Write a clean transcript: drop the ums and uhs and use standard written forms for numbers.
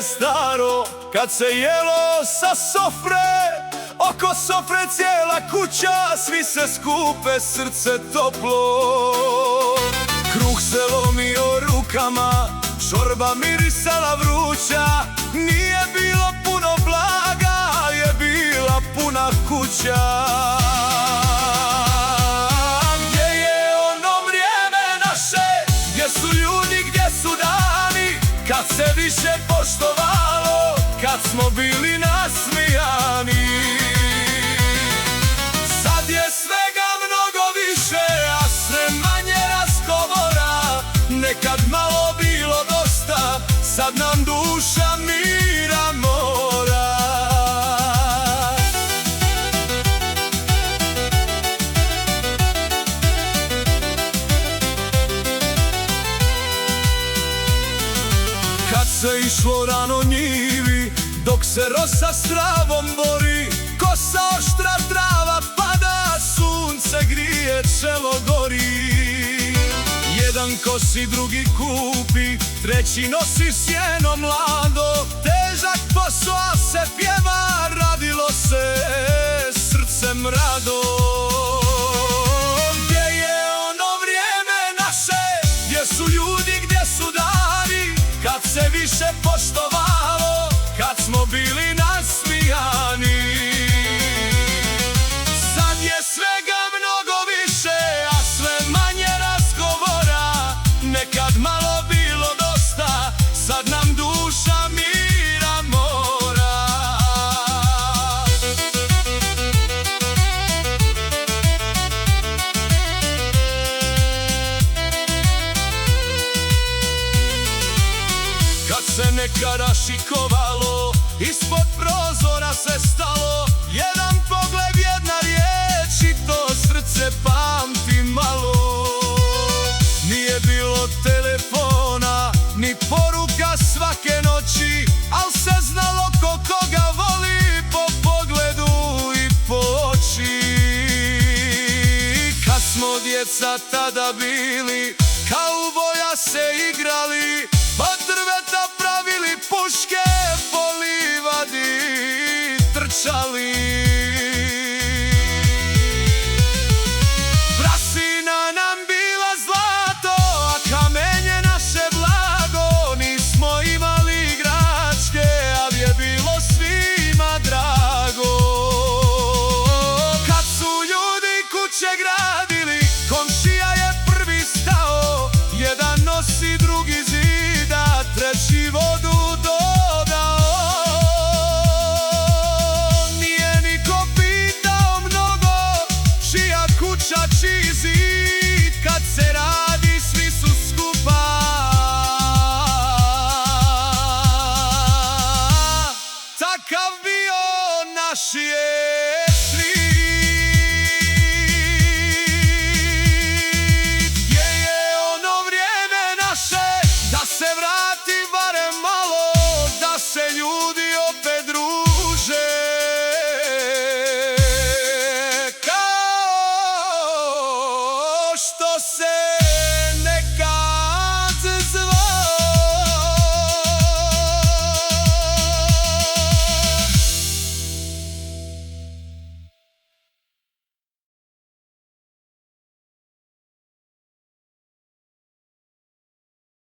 staro, kad se jelo sa sofre, oko sofre cijela kuća, svi se skupe, srce toplo. Kruh se lomio rukama, šorba mirisala vruća, nije bilo puno blaga, je bila puna kuća. Gdje je ono vrijeme naše, gdje su ljudi, gdje su dani, kad se više poštovalo, kad smo bili nasmijani. Sad je svega mnogo više, a sve manje razgovora, nekad malo bilo dosta, sad nam duša mira mora. Kad se išlo rano njivi, dok se rosa s travom bori, kosa oštra, trava pada, sunce grije, čelo gori. Jedan kosi, drugi kupi, treći nosi sjeno mlado, težak posao, al se pjeva, radilo se srcem rado. Gdje je ono vrijeme naše, gdje su ljudi, gdje su dani, kad se više poštovalo, kad smo bili nasmijani. Sad je svega mnogo više, a sve manje razgovora, nekad malo bilo dosta, sad nam duša mira mora. Kad se nekad rašikovalo, ispod prozora se stalo, jedan pogled, jedna riječ i to srce pamti malo. Nije bilo telefona, ni poruka svake noći, al se znalo ko koga voli po pogledu i po oči. Kad smo djeca tada bili, kauboja se igrali, od drveta pravili puške, po livadi trčali. Prasina nam bila zlato, a kamenje naše blago, nismo imali igračke, ali je bilo svima drago. Kad su ljudi kuće gradili, komšija je prvi stao, jedan nosi, drugi zida, treći vodu dodao. Nije niko pitao mnogo, čija kuća, čiji zid.